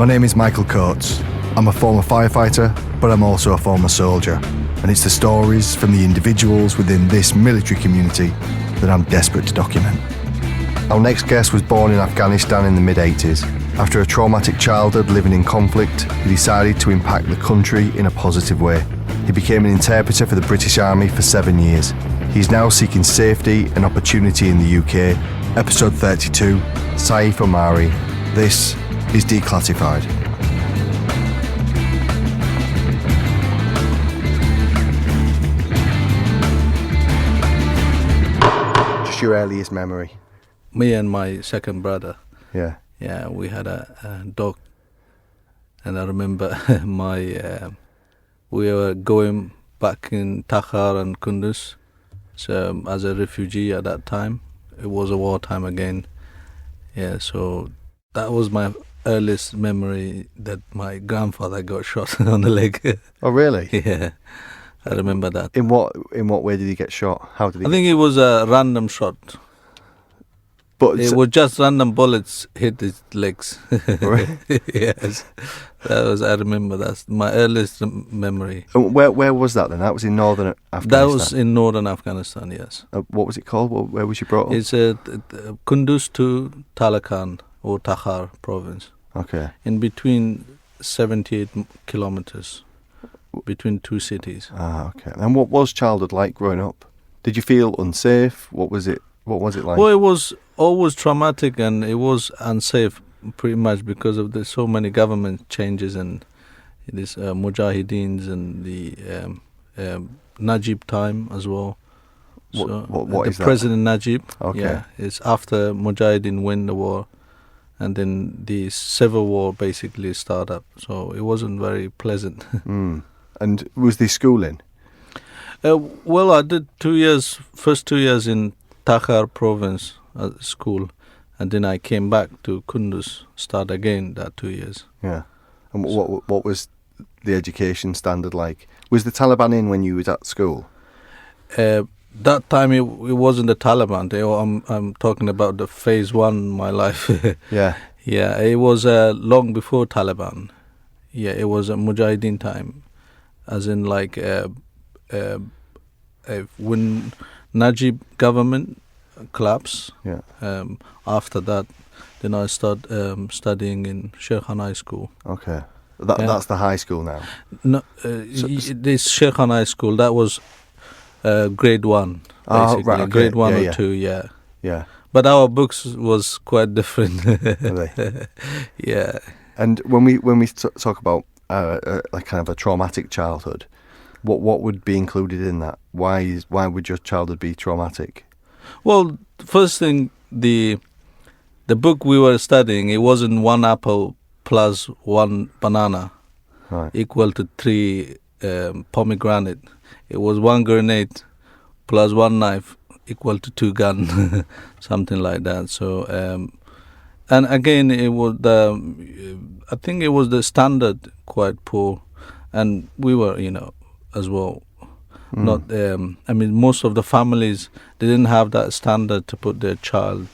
My name is Michael Coates. I'm a former firefighter, but I'm also a former soldier. And it's the stories from the individuals within this military community that I'm desperate to document. Our next guest was born in Afghanistan in the mid-80s. After a traumatic childhood living in conflict, he decided to impact the country in a positive way. He became an interpreter for the British Army for 7 years. He's now seeking safety and opportunity in the UK. Episode 32, Saif Omari. This is Declassified. Just your earliest memory. Me and my second brother. Yeah. Yeah, we had a dog. And I remember we were going back in Takhar and Kunduz. So as a refugee at that time, it was a wartime again. Yeah, so that was my earliest memory that my grandfather got shot on the leg. Oh, really? Yeah, I remember that. In what way did he get shot? How did he? I think it was a random shot. But it was just random bullets hit his legs. Right. Yes, I remember that's my earliest memory. And where was that then? That was in northern Afghanistan. That was in northern Afghanistan. Yes. What was it called? Where was you brought up? It's Kunduz to Talakan or Takhar province. Okay. In between 78 kilometers between two cities. Ah, okay. And what was childhood like growing up? Did you feel unsafe? What was it like? Well, it was always traumatic and it was unsafe pretty much because of the so many government changes and this Mujahideens and the Najib time as well. What is that? President Najib. Okay. Yeah, it's after Mujahideen win the war, and then the civil war basically started up. So it wasn't very pleasant. Mm. And was the schooling? Well, I did first 2 years in Takhar province at school, and then I came back to Kunduz, start again that 2 years. Yeah. And what was the education standard like? Was the Taliban in when you was at school? That time it wasn't the Taliban. I'm talking about the phase one my life. Yeah. Yeah, it was long before Taliban. Yeah, it was a Mujahideen time, as in like when Najib government collapsed. Yeah. After that, then I started studying in Sheikh High School. Okay. That's the high school now? No, this Sheikh High School, that was grade one, basically. Right, okay. Grade one Yeah. or two, yeah. Yeah. But our books was quite different. Really? Yeah. And when we talk about like kind of a traumatic childhood, what would be included in that? Why would your childhood be traumatic? Well, first thing, the book we were studying, it wasn't one apple plus one banana, Right. equal to 3 pomegranate. It was 1 grenade plus 1 knife equal to 2 gun, something like that. So, and again, it was I think it was the standard quite poor, and we were, as well. Not, most of the families, they didn't have that standard to put their child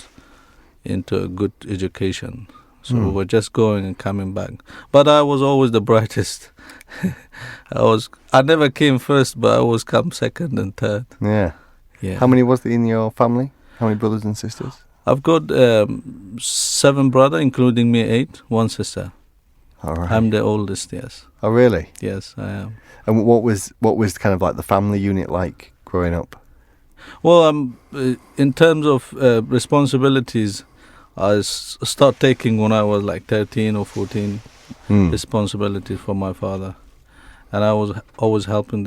into a good education. So we were just going and coming back. But I was always the brightest. I never came first, but I always come second and third. Yeah. Yeah. How many was there in your family? How many brothers and sisters? I've got 7 brothers, including me 8, 1 sister. All right. I'm the oldest, yes. Oh, really? Yes, I am. And what was kind of like the family unit like growing up? Well, in terms of responsibilities, I start taking when I was like 13 or 14 responsibilities for my father, and I was always helping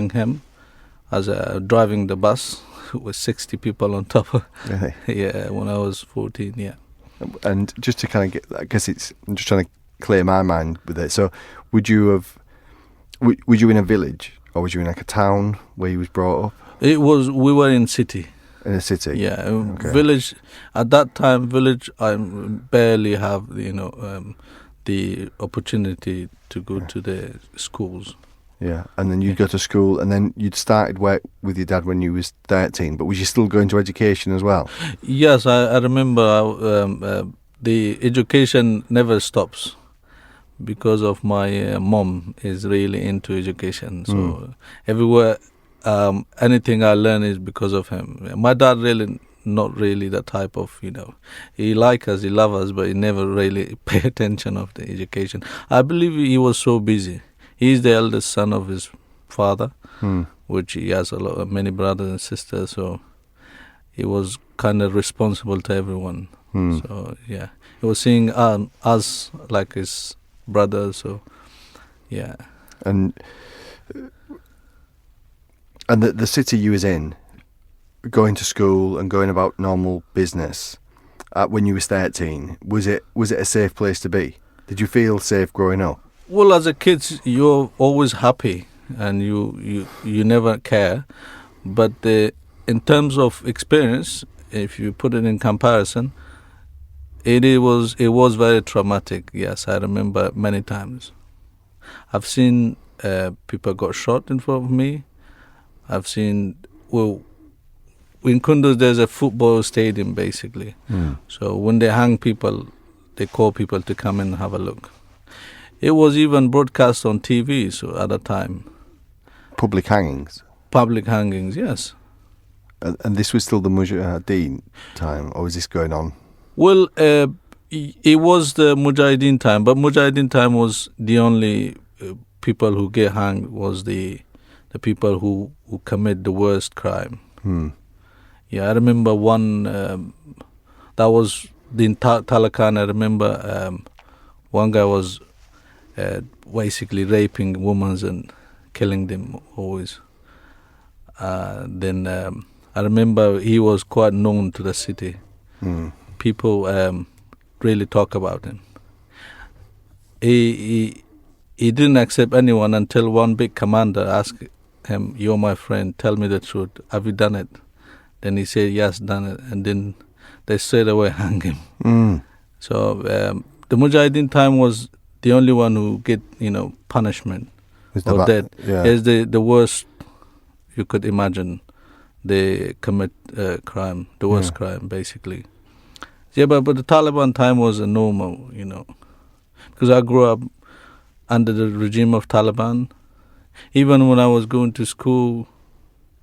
him as driving the bus with 60 people on top. Really? Yeah, when I was 14. Yeah. And just to kind of get, I guess I'm just trying to clear my mind with it. So, were you in a village or was you in like a town where you was brought up? We were in city. In a city? Yeah, okay. Village. At that time, village, I barely have, the opportunity to go to the schools. Yeah, and then you'd go to school, and then you'd started work with your dad when you was 13, but was you still going to education as well? Yes, I remember the education never stops because of my mom is really into education. So everywhere, anything I learn is because of him. My dad really not really the type of, he like us, he love us, but he never really pay attention of the education. I believe he was so busy. He's the eldest son of his father, which he has many brothers and sisters, so he was kind of responsible to everyone. So yeah, he was seeing us like his brothers. So yeah. And the city you was in, going to school and going about normal business, when you were 13, was it a safe place to be? Did you feel safe growing up? Well, as a kid, you're always happy and you never care. But in terms of experience, if you put it in comparison, it was very traumatic. Yes, I remember many times. I've seen people got shot in front of me. I've seen, in Kunduz there's a football stadium basically. So when they hang people, they call people to come and have a look. It was even broadcast on TV so at the time. Public hangings? Public hangings, yes. And this was still the Mujahideen time, or was this going on? Well, it was the Mujahideen time, but Mujahideen time was the only people who get hanged was the people who commit the worst crime. Yeah, I remember one, that was in Talakan. I remember one guy was basically raping women and killing them always. Then I remember he was quite known to the city. People really talk about him. He didn't accept anyone until one big commander asked him, "You're my friend, tell me the truth. Have you done it?" Then he said, "Yes, done it." And then they straight away hang him. So the Mujahideen time was the only one who get, punishment or death. Yeah. It's the worst you could imagine. They commit crime, the worst crime, basically. Yeah, but the Taliban time was a normal, because I grew up under the regime of Taliban. Even when I was going to school,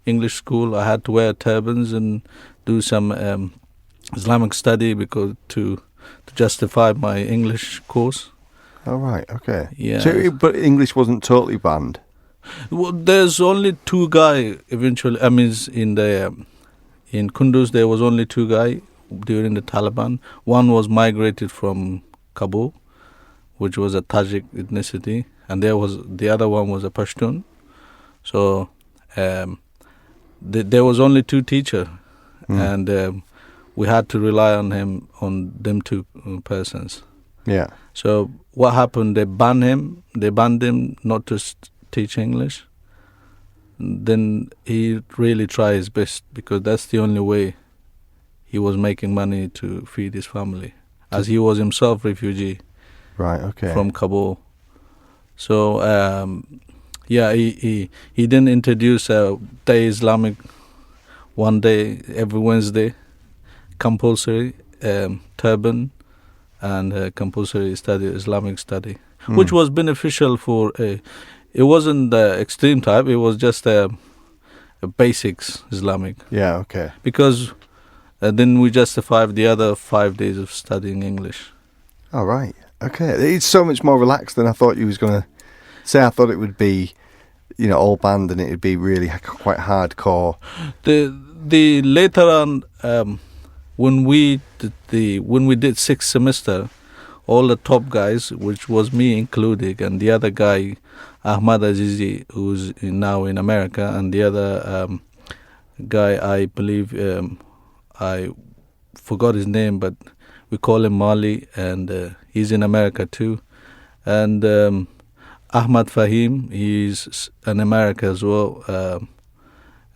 English school, I had to wear turbans and do some Islamic study because to justify my English course. Oh, right, okay. Yeah. So, but English wasn't totally banned? Well, there's only two guys eventually. I mean, in Kunduz, there was only two guys during the Taliban. One was migrated from Kabul, which was a Tajik ethnicity, and the other one was a Pashtun. So there was only two teachers, and we had to rely on them two persons. Yeah. So what happened? They banned him. They banned him not to teach English. Then he really tried his best because that's the only way he was making money to feed his family, as he was himself refugee. Right. Okay. From Kabul. So he didn't introduce day Islamic one day every Wednesday, compulsory turban and compulsory study Islamic study, which was beneficial for it wasn't the extreme type. It was just a basics Islamic. Yeah. Okay. Because then we justified the other 5 days of studying English. All right. Okay. It's so much more relaxed than I thought you was going to say. I thought it would be, all banned and it would be really quite hardcore. The later on, when we did sixth semester, all the top guys, which was me included, and the other guy, Ahmad Azizi, who's now in America, and the other guy, I believe, I forgot his name, but we call him Mali, and he's in America too. And Ahmad Fahim, he's in America as well.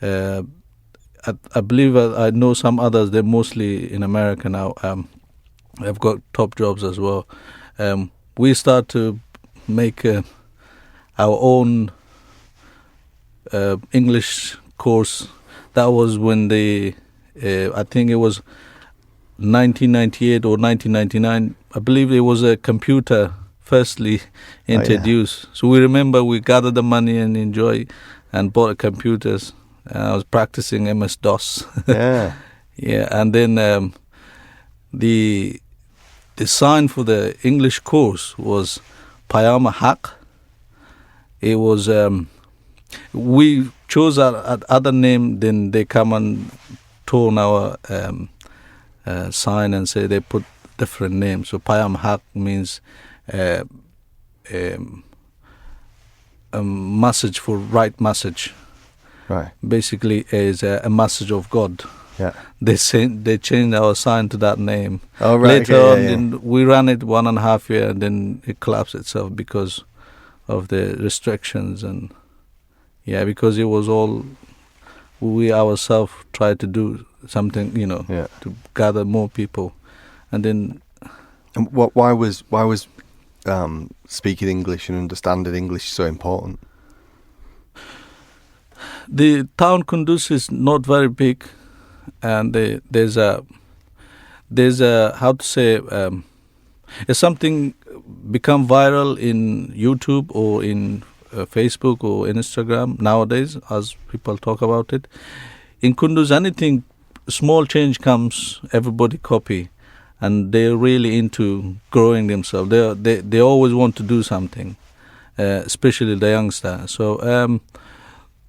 I believe I know some others, they're mostly in America now. I've got top jobs as well. We start to make our own English course. That was when I think it was 1998 or 1999, I believe it was a computer firstly introduced. So we remember we gathered the money and enjoy and bought computers. I was practicing MS-DOS. Yeah. Yeah, and then the sign for the English course was Payama Haq. It was we chose a other name, then they come and torn our sign and say they put different names. So Payam Haq means a message for right message. Right. Basically, is a message of God. Yeah. They changed our sign to that name. Oh, right. Later okay, on, yeah, yeah. then we ran it 1.5 years, and then it collapsed itself because of the restrictions and because it was all we ourselves tried to do something, to gather more people, and then. And why was speaking English and understanding English so important? The town Kunduz is not very big, and there's a how to say if something become viral in YouTube or in Facebook or Instagram nowadays, as people talk about it. In Kunduz, anything small change comes, everybody copy, and they're really into growing themselves. They always want to do something, especially the youngster. So.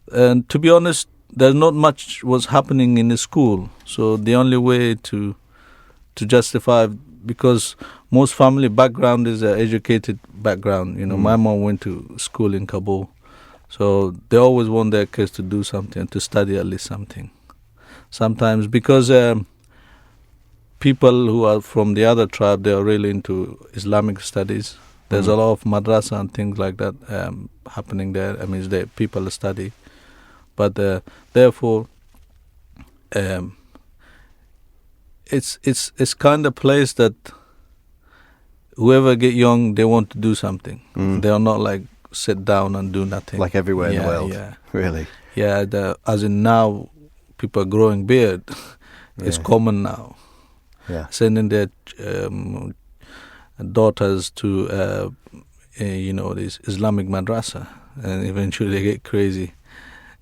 And to be honest, there's not much was happening in the school. So the only way to justify, because most family background is an educated background. My mom went to school in Kabul, so they always want their kids to do something, to study at least something. Sometimes because people who are from the other tribe, they are really into Islamic studies. There's a lot of madrasa and things like that happening there. I mean, the people study. But therefore, it's kind of place that whoever get young, they want to do something. They are not like sit down and do nothing. Like everywhere in the world. Yeah. Really. Yeah. As in now, people are growing beard. It's common now. Yeah. Sending their daughters to this Islamic madrasa, and eventually they get crazy.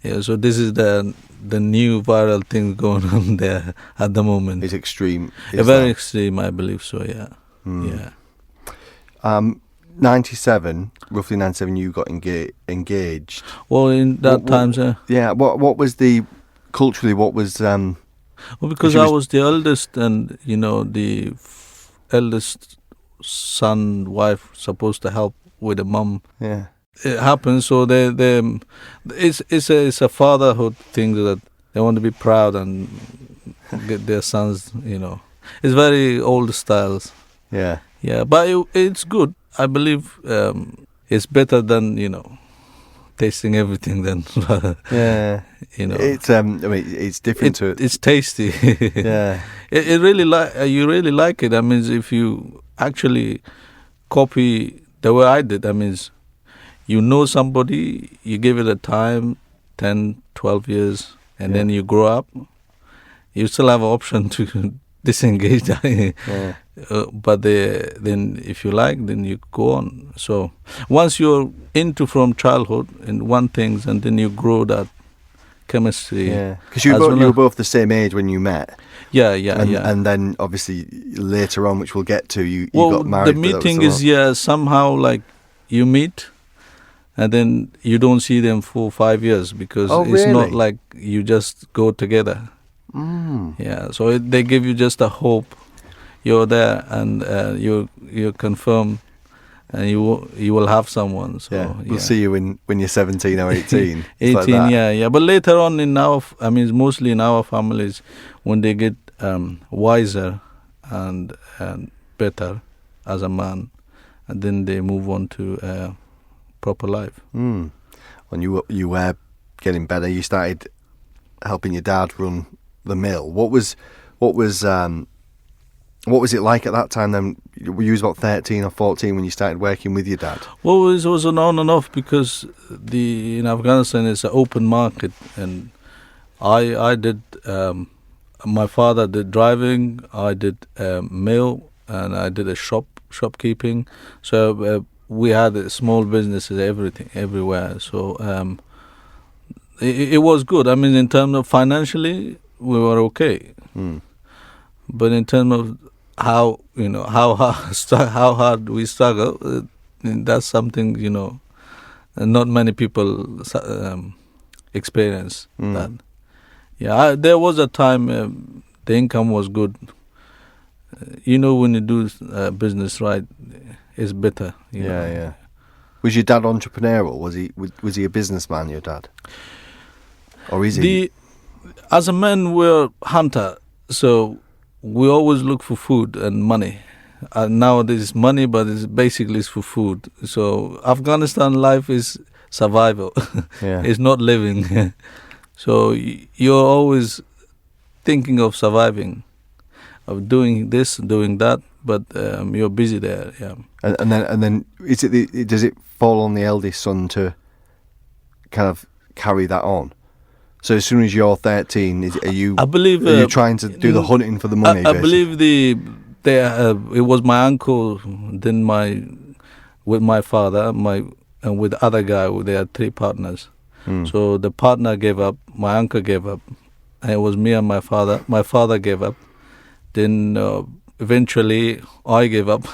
Yeah, so this is the new viral thing going on there at the moment. It's extreme. Very extreme, I believe so. Yeah, yeah. 97, roughly 97, you got engaged. Well, in that time, sir. Yeah. What was culturally? What was? Well, because I was the eldest, and the eldest son, wife supposed to help with the mum. Yeah. It happens, so it's a fatherhood thing that they want to be proud and get their sons. It's very old styles. Yeah. Yeah, but it's good. I believe it's better than tasting everything. Than yeah. It's it's different to. It's tasty. Yeah. It really you really like it. I mean, if you actually copy the way I did, I mean. Somebody, you give it a time, 10, 12 years, and then you grow up, you still have an option to disengage. But then if you like, then you go on. So once you're into from childhood in one thing, and then you grow that chemistry. Yeah, because you were both the same age when you met. Yeah. And then obviously later on, which we'll get to, you got married. The meeting is, somehow like you meet, and then you don't see them for 5 years because it's not like you just go together. Yeah, so they give you just a hope. You're there and you're confirmed, and you will have someone. So we'll see you when you're 17 or 18. 18, like that. yeah. But later on mostly in our families, when they get wiser and better as a man, and then they move on to proper life. When you were getting better, you started helping your dad run the mill. What was it like at that time then? You was about 13 or 14 when you started working with your dad? Well, it was an on and off because in Afghanistan it's an open market, and I did my father did driving, I did mill, and I did a shopkeeping. So we had small businesses, everything, everywhere. So it was good. I mean, in terms of financially, we were okay. But in terms of how hard we struggle, that's something not many people experience that. Yeah, there was a time the income was good. When you do business right, it's better. You know. Yeah. Was your dad entrepreneurial? Was he a businessman, your dad? Or is he? As a man, we're hunter, so we always look for food and money. Nowadays it's money, but it's for food. So Afghanistan life is survival. Yeah. It's not living. So you're always thinking of surviving, of doing this, doing that, but you're busy there. Yeah. And then does it fall on the eldest son to kind of carry that on? So as soon as you're 13, are you trying to do the hunting for the money? I believe it was my uncle, then with my father, and with the other guy. They had 3 partners. So the partner gave up, my uncle gave up, and it was me and my father. My father gave up. Then eventually I gave up.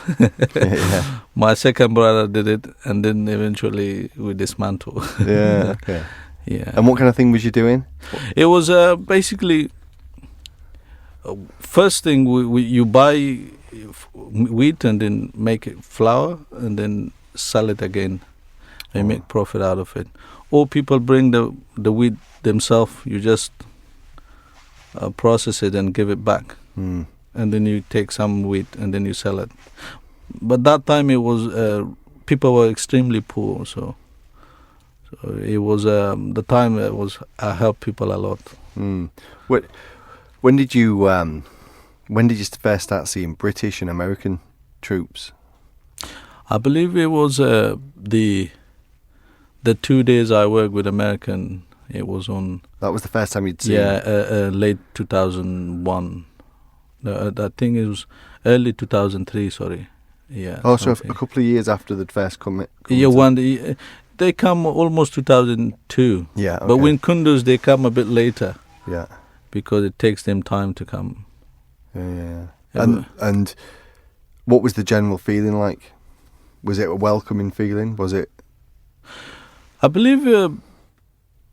Yeah. My second brother did it, and then eventually we dismantled. Yeah. Okay. Yeah. And what kind of thing was you doing? It was basically first thing you buy wheat and then make it flour and then sell it again and make profit out of it. Or people bring the wheat themselves. You just process it and give it back, and then you take some wheat and then you sell it. But that time it was people were extremely poor, so it was the time I helped people a lot. When did you first start seeing British and American troops? I believe it was the 2 days I worked with American. It was on. That was the first time you'd seen. Yeah, late 2001. I think it was early 2003. Sorry. Yeah. Oh, so a couple of years after the first come. Yeah, they come almost 2002. Yeah. Okay. But when Kunduz, they come a bit later. Yeah. Because it takes them time to come. Yeah. And what was the general feeling like? Was it a welcoming feeling? Was it? I believe.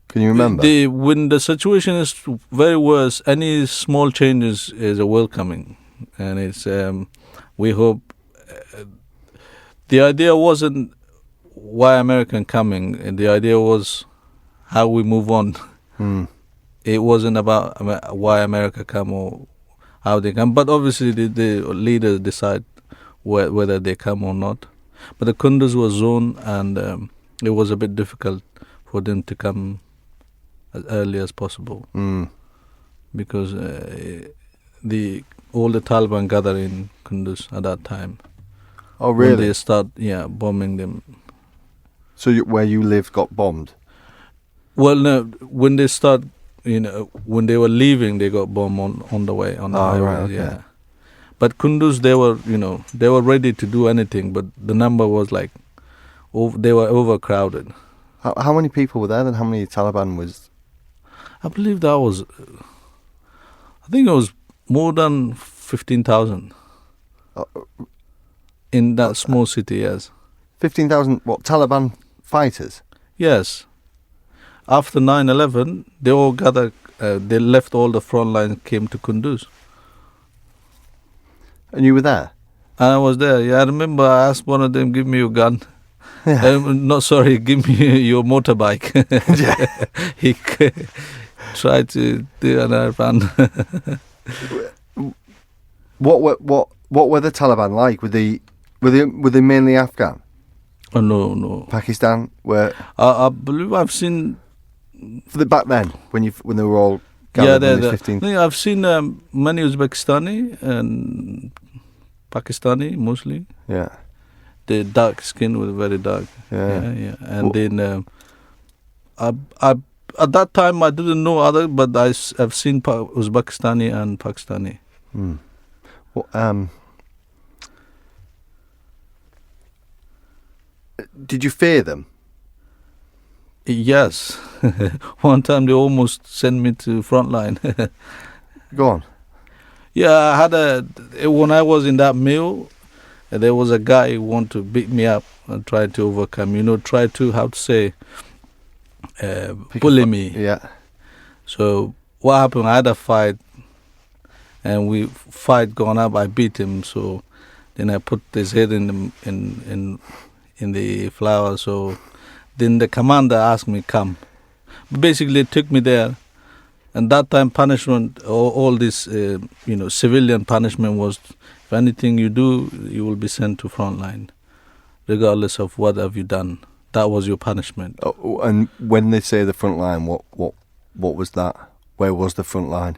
Can you remember? When the situation is very worse, any small changes is a welcoming, and it's we hope. The idea wasn't why American coming, and the idea was how we move on. It wasn't about why America come or how they come, but obviously the leaders decide whether they come or not. But the Kunduz was zone, and it was a bit difficult for them to come as early as possible, because all the Taliban gather in Kunduz at that time. Oh, really? When they start, bombing them. So where you lived got bombed? Well, no. When they start, when they were leaving, they got bombed on the way on the highway. Right, okay. Yeah. But Kunduz, they were ready to do anything, but the number was like, they were overcrowded. How many people were there then? How many Taliban was? I believe I think it was more than 15,000 in that small city, yes. 15,000, what, Taliban fighters? Yes. After 9/11, they all gathered, they left all the front lines, came to Kunduz. And you were there? And I was there, yeah. I remember I asked one of them, give me your gun. Yeah. Give me your motorbike. He tried to do another run. What were the Taliban like? Were they mainly Afghan? Oh, no. Pakistan? I believe I've seen. Back then, when they were all gathered in the 15th. I've seen many Uzbekistani and Pakistani mostly. Yeah. The dark skin was very dark. Yeah. And then at that time I didn't know other, but I've seen Uzbekistani and Pakistani. Well, did you fear them? Yes. One time they almost sent me to frontline. Go on. Yeah, I had when I was in that mill, there was a guy who wanted to beat me up and try to overcome, bully me. Yeah. So what happened, I had a fight, and gone up, I beat him, so then I put his head in the flour, so then the commander asked me, come. Basically, they took me there, and that time punishment, all this, civilian punishment was, if anything you do, you will be sent to frontline, regardless of what have you done. That was your punishment. Oh, and when they say the front line, what was that? Where was the front line?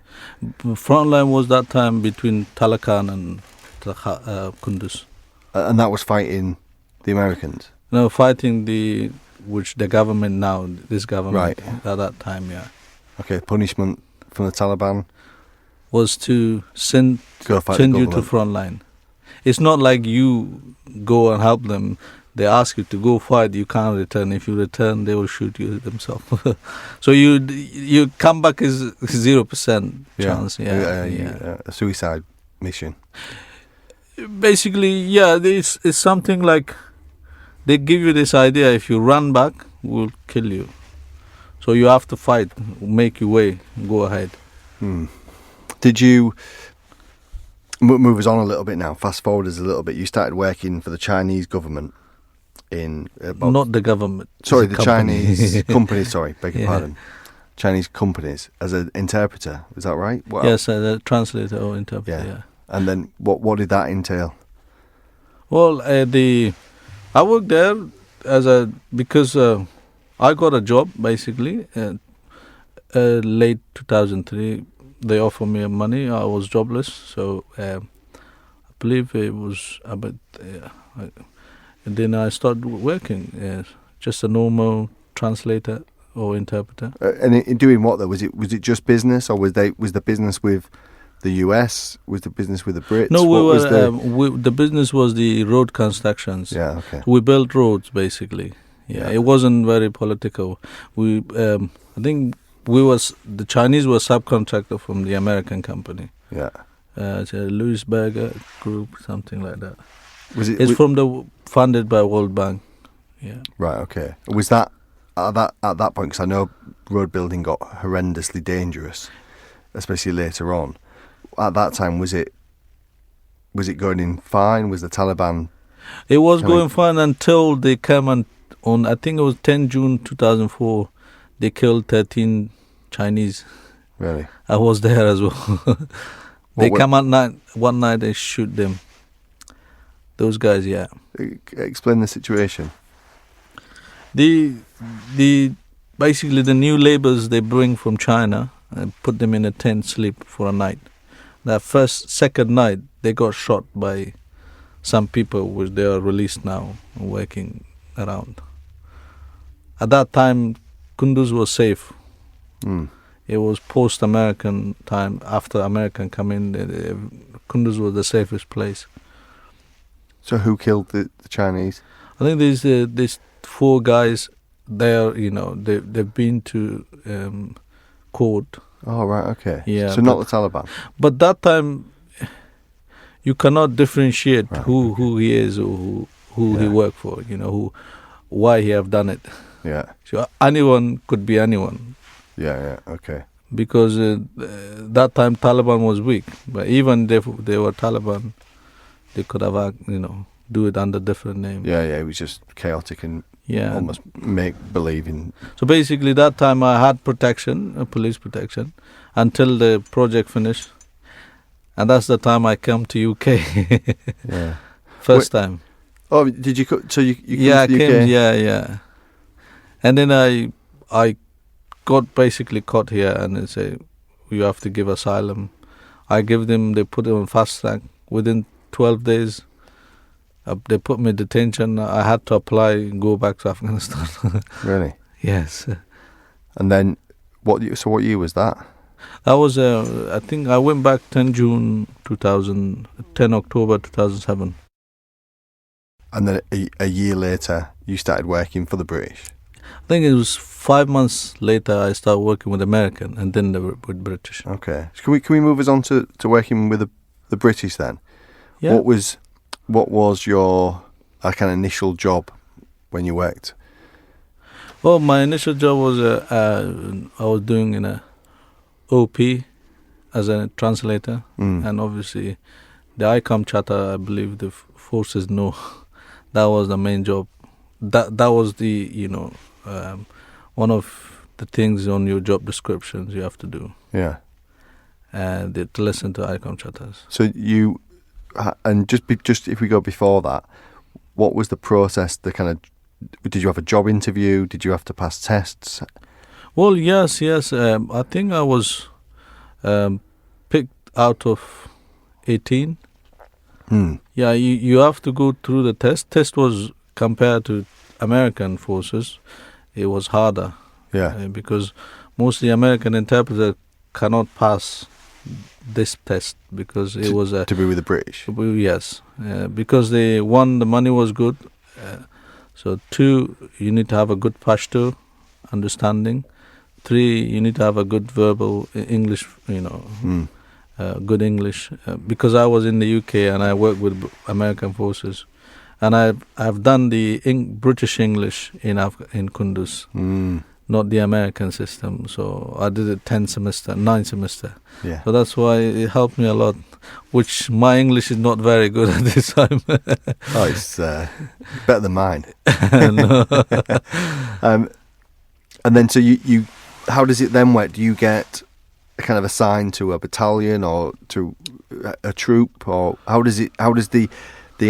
Front line was that time between Talakan and Kunduz. And that was fighting the Americans? No, fighting the government now, this government, right. At that time, yeah. Okay, punishment from the Taliban? Was to send you to front line. It's not like you go and help them. They ask you to go fight, you can't return. If you return, they will shoot you themselves. So you come back is 0% chance. A suicide mission. Basically, it's something like they give you this idea, if you run back, we'll kill you. So you have to fight, make your way, go ahead. Did you move us on a little bit now, fast forward us a little bit, you started working for the Chinese government not the government. Sorry, the Chinese companies, beg your pardon. Chinese companies as an interpreter, is that right? Yes, as a translator or interpreter, yeah. And then what did that entail? Well, I worked there because I got a job basically. Late 2003, they offered me money. I was jobless, so I believe it was about. And then I started working, just a normal translator or interpreter. And in doing what though? Was it just business, or was the business with the US? Was the business with the Brits? No, the business was the road constructions. Yeah, okay. We built roads basically. Yeah. It wasn't very political. I think the Chinese were subcontractor from the American company. Yeah. It's a Louis Berger group, something like that. It's funded by World Bank. Yeah. Right. Okay. Was that at that point? Because I know road building got horrendously dangerous, especially later on. At that time, was it going in fine? Was the Taliban? It was going fine until they came on. I think it was 10 June 2004. They killed 13 Chinese. Really? I was there as well. They come at one night. They shoot them. Those guys, yeah. Explain the situation. Basically the new laborers they bring from China and put them in a tent, sleep for a night. That second night they got shot by some people, which they are released now, working around. At that time, Kunduz was safe. It was post-American time. After American come in, Kunduz was the safest place. So who killed the Chinese? I think these 4 guys. They've been to court. Oh right, okay. Yeah. So not the Taliban. But that time, you cannot differentiate who he is or who he worked for. Why he have done it. Yeah. So anyone could be anyone. Yeah. Okay. Because that time Taliban was weak, but even if they were Taliban, they could have, do it under different name. Yeah, it was just chaotic and almost make believe in. So basically, that time I had protection, police protection, until the project finished, and that's the time I come to UK. Yeah. First time. Oh, did you? So you yeah, to the I UK? came. Yeah. And then I got basically caught here, and they say you have to give asylum. I give them. They put it on fast track within 12 days. They put me in detention. I had to apply and go back to Afghanistan. Really? Yes. And then What year was that? That was, I think I went back 10 June 2000, 10 October 2007. And then a year later, you started working for the British? I think it was 5 months later I started working with American and then with British. Okay. Can we move us on to working with the British then? Yeah. What was your kind of initial job when you worked? Well, my initial job was I was doing in a OP as a translator, and obviously the ICOM charter, I believe the forces know that was the main job. That was the one of the things on your job descriptions you have to do. Yeah. And to listen to ICOM charters. So you, and just if we go before that, what was the process? Did you have a job interview? Did you have to pass tests? Well, yes. I think I was picked out of 18. Yeah, you have to go through the test. Test was compared to American forces, it was harder. Yeah. Because mostly American interpreters cannot pass this test because it was to be with the British. Yes, because the money was good. So 2, you need to have a good Pashto understanding. 3, you need to have a good verbal English, good English. Because I was in the UK and I worked with American forces, and I've done the British English in Kunduz, not the American system. So I did it 9 semester. Yeah. So that's why it helped me a lot. Which my English is not very good at this time. Oh, it's better than mine. And then, so you, how does it then work? Do you get kind of assigned to a battalion or to a troop, or how does the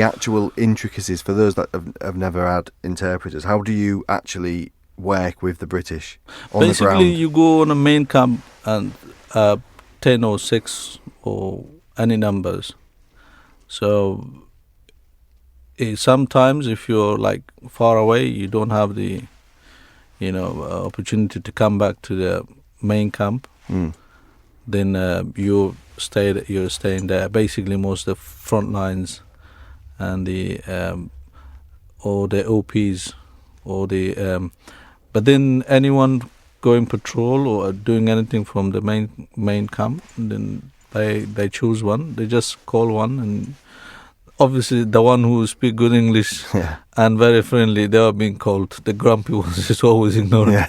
actual intricacies for those that have never had interpreters? How do you actually work with the British on the ground? Basically, you go on a main camp and 10 or 6 or any numbers. So sometimes if you're like far away, you don't have the opportunity to come back to the main camp. Then you're staying there. Basically, most of the front lines and the or the OPs or the but then anyone going patrol or doing anything from the main camp, then they choose one. They just call one, and obviously the one who speak good English and very friendly, they are being called. The grumpy ones is always ignored. Yeah.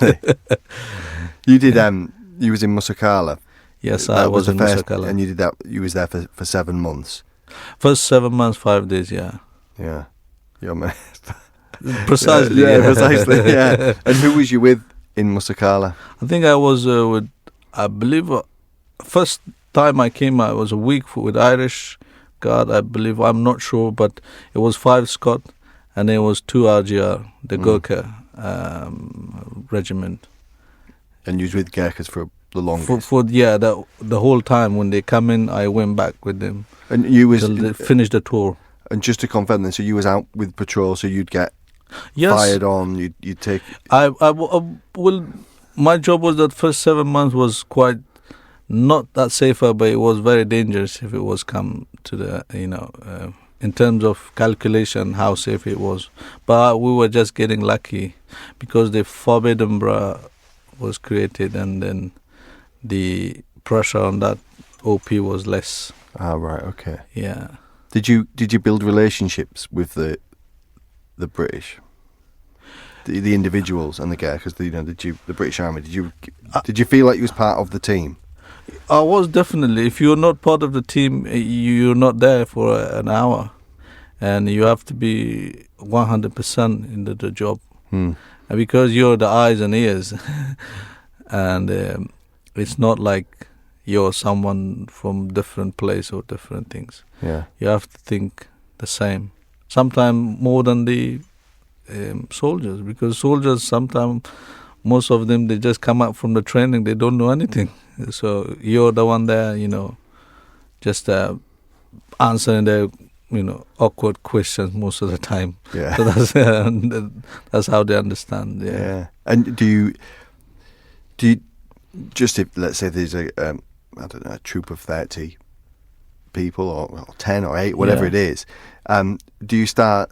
You did. You was in Musakala. Yes, I was in Musakala, and you did that. You was there for 7 months. First 7 months, 5 days. Yeah. Yeah. You're man. Precisely. Yeah, precisely. Yeah. And who was you with in Musakala? I think I was with. I believe first time I came, I was a week with Irish Guard. I believe, I'm not sure, but it was 5 Scot, and it was 2 RGR, the Gurkha regiment. And you was with Gurkhas for the longest? The whole time when they come in, I went back with them. And you was till they finished the tour. And just to confirm then, so you was out with patrol, so you'd get fired on, you'd take... Well, my job was that first 7 months was quite not that safer, but it was very dangerous if it was come to the, in terms of calculation, how safe it was. But we were just getting lucky because the Forbidden Bra was created, and then the pressure on that OP was less. Ah, right, okay. Yeah. Did you build relationships with the British, the individuals and the Gurkhas? The British Army? Did you feel like you was part of the team? I was definitely. If you're not part of the team, you're not there for an hour, and you have to be 100% in the job, because you're the eyes and ears, and it's not like you're someone from different place or different things. Yeah, you have to think the same. Sometimes more than the soldiers, because soldiers sometimes, most of them, they just come out from the training, they don't know anything. So you're the one there, just answering their, awkward questions most of the time. Yeah. So that's how they understand. Yeah. And do just if, let's say there's a troop of 30 people or 10 or 8, whatever it is, do you start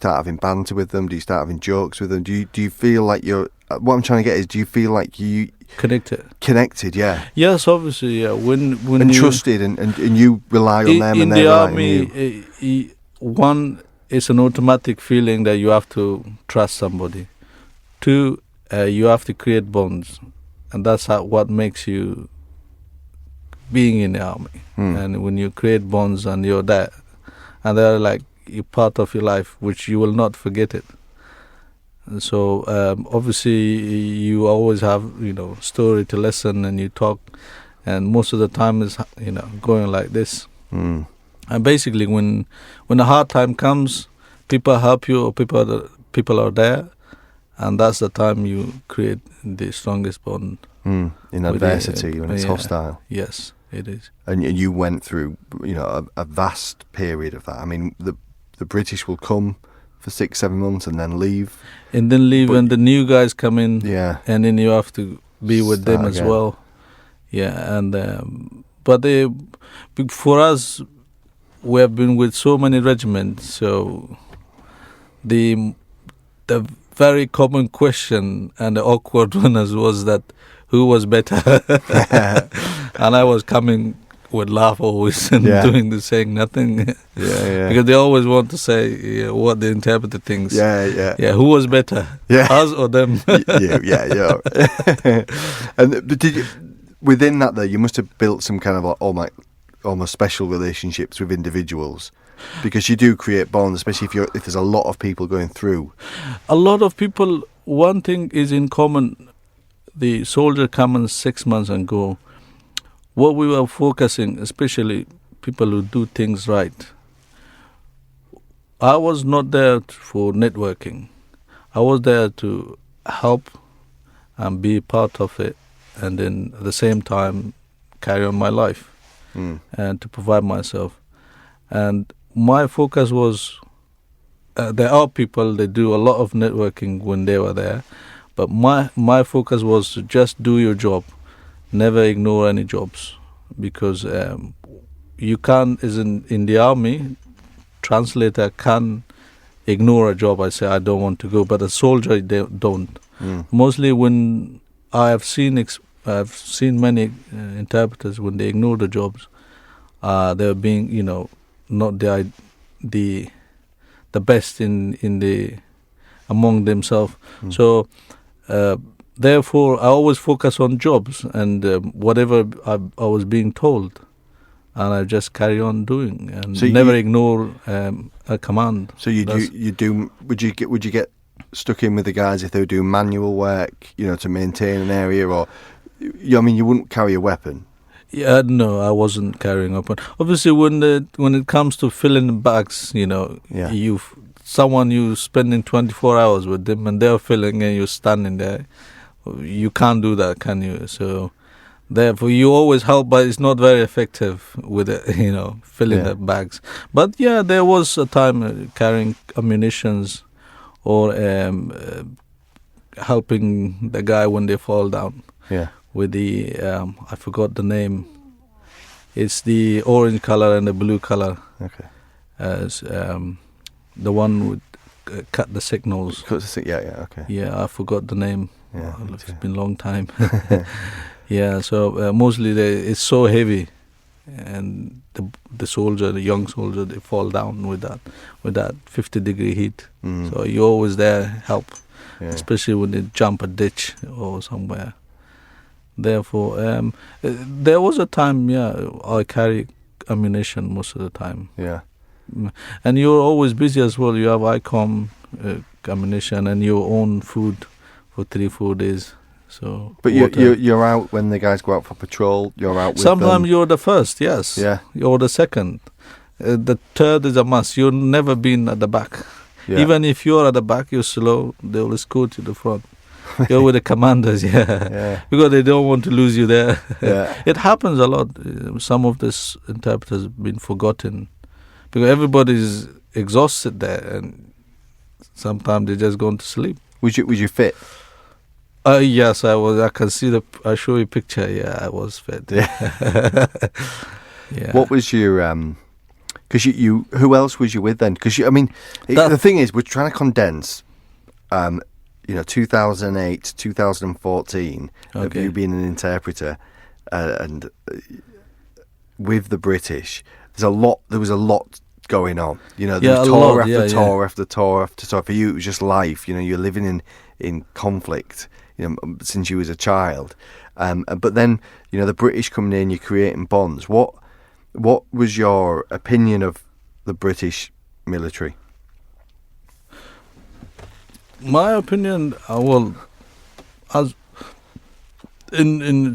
having banter with them? Do you start having jokes with them? Do you feel like you're, what I'm trying to get is, do you feel like you connected, yeah? Yes, obviously, yeah. When and you, trusted and you rely on them and they rely on you. In the army, one, it's an automatic feeling that you have to trust somebody. 2, you have to create bonds, and that's what makes you being in the army. And when you create bonds and you're there, and they're like you're part of your life, which you will not forget it. And so obviously you always have story to listen, and you talk, and most of the time is going like this. And basically when a hard time comes, people help you, or people are there, and that's the time you create the strongest bond. In adversity, when it's hostile. Yes, it is. And you went through a vast period of that. I mean, the British will come for 6-7 months and then leave. And the new guys come in. Yeah. And then you have to be with them as well. Yeah, and but for us, we have been with so many regiments, so the very common question and the awkward one was that who was better. And I was coming with laugh always and saying nothing. Because they always want to say what the interpreter thinks. Yeah, who was better? Us or them? Yeah. And within that, though, you must have built some kind of almost special relationships with individuals, because you do create bonds, especially if there's a lot of people going through. A lot of people. One thing is in common: the soldier comes 6 months and go. What we were focusing, especially people who do things right. I was not there for networking. I was there to help and be part of it, and then at the same time carry on my life and to provide myself. And my focus was, there are people that do a lot of networking when they were there, but my focus was to just do your job. Never ignore any jobs, because you can't, as in the army, translator can ignore a job. I say, I don't want to go, but a soldier, they don't. Mostly when I've seen many interpreters, when they ignore the jobs, they're being, not the best in among themselves. So therefore, I always focus on jobs and whatever I was being told, and I just carry on doing and so never ignore a command. So would you get stuck in with the guys if they were doing manual work, to maintain an area, or you wouldn't carry a weapon? Yeah, no, I wasn't carrying a weapon. Obviously, when it comes to filling bags, you spending 24 hours with them and they're filling and you're standing there. You can't do that, can you? So therefore you always help, but it's not very effective with it, filling the bags. But yeah, there was a time carrying ammunitions or helping the guy when they fall down. Yeah. With the I forgot the name. It's the orange color and the blue color. Okay. As the one with cut the signals. Okay. Yeah, I forgot the name. Yeah, it's been a long time. Yeah, so mostly it's so heavy, and the young soldier, they fall down with that 50-degree heat. So you're always there help, especially when they jump a ditch or somewhere. Therefore, there was a time, I carry ammunition most of the time. Yeah. And you're always busy as well. You have ICOM ammunition and your own food for 3-4 days. So, but you're out when the guys go out for patrol. You're out with sometimes them. You're the first, yes. Yeah. You're the second. The third is a must. You've never been at the back. Yeah. Even if you're at the back, you're slow. They will escort you to the front. You're with the commanders, because they don't want to lose you there. Yeah. It happens a lot. Some of this interpreters have been forgotten because everybody's exhausted there, and sometimes they're just going to sleep. Was you fit? Yes, I was. I can see I show you a picture. Yeah, I was fit. Yeah. Yeah. What was your because you who else was you with then? Because the thing is, we're trying to condense 2008, 2014 of you being an interpreter, and with the British. There was a lot going on. There was tour after tour after tour after tour. For you, it was just life. You're living in conflict. Since you was a child, but then the British coming in, you're creating bonds. What was your opinion of the British military? My opinion, as in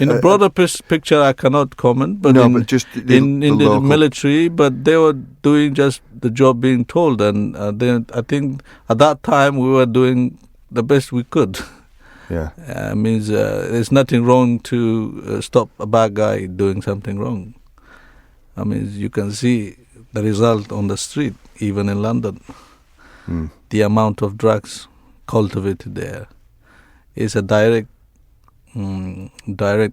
a broader picture, I cannot comment. But but just in the military, but they were doing just the job being told, and then I think at that time we were doing the best we could. Yeah, means there's nothing wrong to stop a bad guy doing something wrong. You can see the result on the street, even in London. The amount of drugs cultivated there is a direct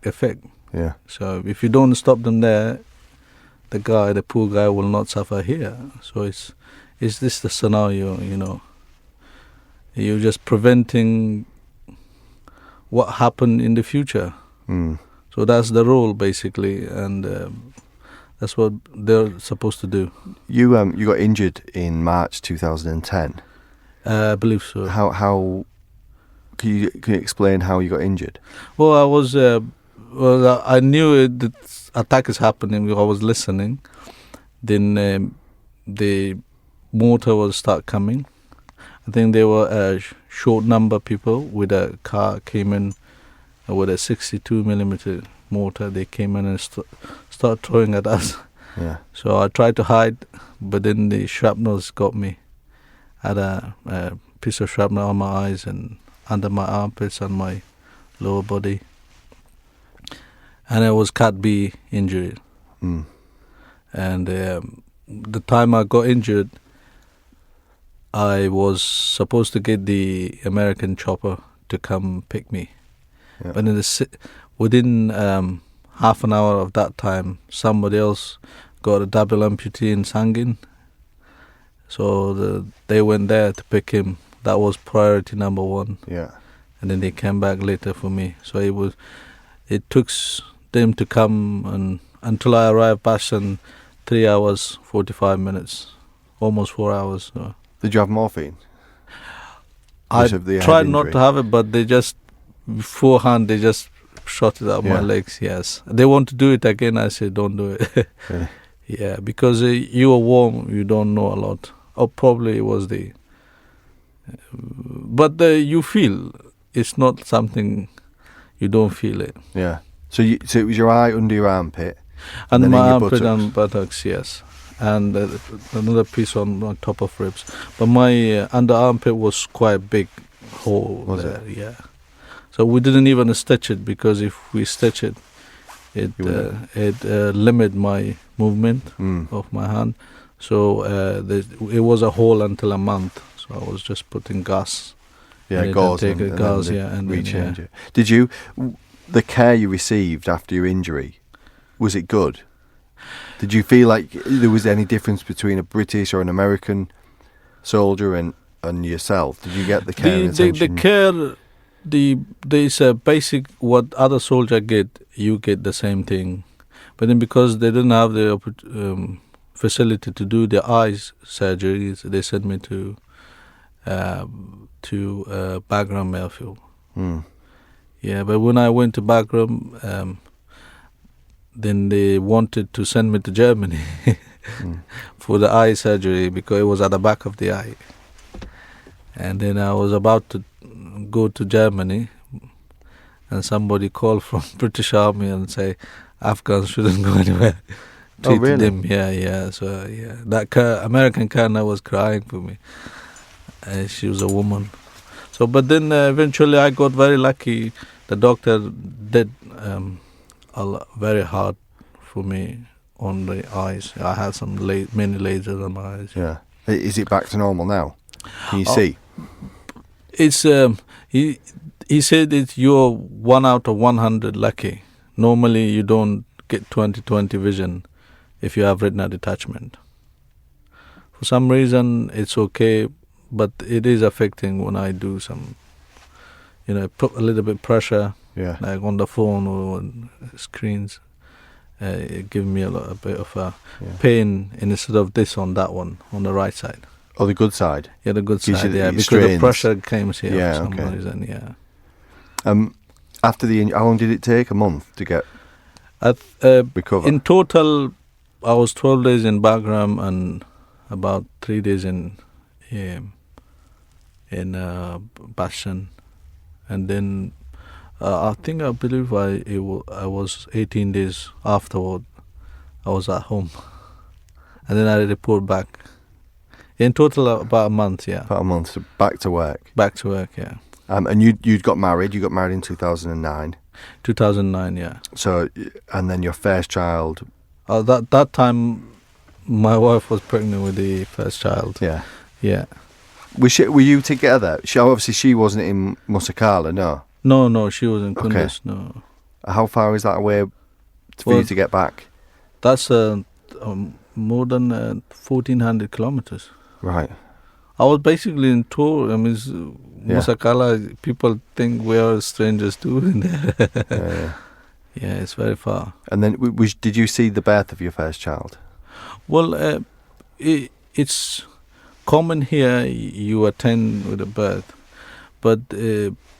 effect. Yeah. So if you don't stop them there, the poor guy will not suffer here. So is this the scenario? You're just preventing what happened in the future. So that's the role, basically, and that's what they're supposed to do. You got injured in March 2010. I believe so. How can you explain how you got injured? Well, I was I knew the attack is happening. I was listening. Then the mortar will start coming. I think there were a short number of people with a car came in with a 62 millimeter mortar. They came in and start throwing at us. Yeah. So I tried to hide, but then the shrapnels got me. I had a piece of shrapnel on my eyes and under my armpits and my lower body. And it was Cat B injury. And the time I got injured, I was supposed to get the American chopper to come pick me. Yeah. But within half an hour of that time, somebody else got a double amputee in Sangin. So they went there to pick him. That was priority number one. Yeah. And then they came back later for me. So it took them to come and until I arrived back in 3 hours, 45 minutes, almost 4 hours. So. Did you have morphine? I tried not to have it, but they just, beforehand, they just shot it out my legs, yes. They want to do it again, I said, don't do it. Really? Yeah, because you are warm, you don't know a lot. Or probably it was but you feel, it's not something, you don't feel it. Yeah. So it was your eye under your armpit? And my armpit and buttocks, yes. And another piece on top of ribs. But my under armpit was quite big hole there, yeah. So we didn't even stitch it because if we stitch it, it limit my movement of my hand. So it was a hole until a month. So I was just putting gas. Yeah, gauze and rechange it. Did you, the care you received after your injury, was it good? Did you feel like there was any difference between a British or an American soldier and yourself? Did you get the care and attention? The care, there's a basic, what other soldier get, you get the same thing. But then because they didn't have the facility to do the eyes surgeries, they sent me to Bagram Airfield. Yeah, but when I went to Bagram, then they wanted to send me to Germany for the eye surgery because it was at the back of the eye. And then I was about to go to Germany, and somebody called from British Army and say Afghans shouldn't go anywhere. Treated them, yeah. So that American colonel was crying for me. She was a woman. So, but then eventually I got very lucky. The doctor did very hard for me on the eyes. I had some many lasers on my eyes. Yeah. Is it back to normal now? Can you see? It's he said that you're 1 out of 100 lucky. Normally, you don't get 20/20 vision if you have retina detachment. For some reason, it's okay, but it is affecting when I do some, put a little bit pressure, like on the phone or on screens. It gives me a bit of a pain instead of this on that one, on the right side. Oh, the good side? Yeah, the good side, because the pressure comes here for some reason, After how long did it take? A month to get recover? In total, I was 12 days in Bagram and about 3 days in Bashan, and then I believe I was 18 days afterward. I was at home, and then I report back. In total, about a month, About a month, so back to work. Back to work, yeah. And you'd got married. You got married in 2009. 2009, yeah. So, and then your first child. That time, my wife was pregnant with the first child. Yeah. Yeah. Were you together? She wasn't in Musakala, no? No, she was in Kunduz, no. How far is that away for you to get back? That's more than 1,400 kilometers. Right. I was basically in tour. Musakala, people think we are strangers too in there. Yeah, it's very far. And then, did you see the birth of your first child? Well, it's common here, you attend with a birth, but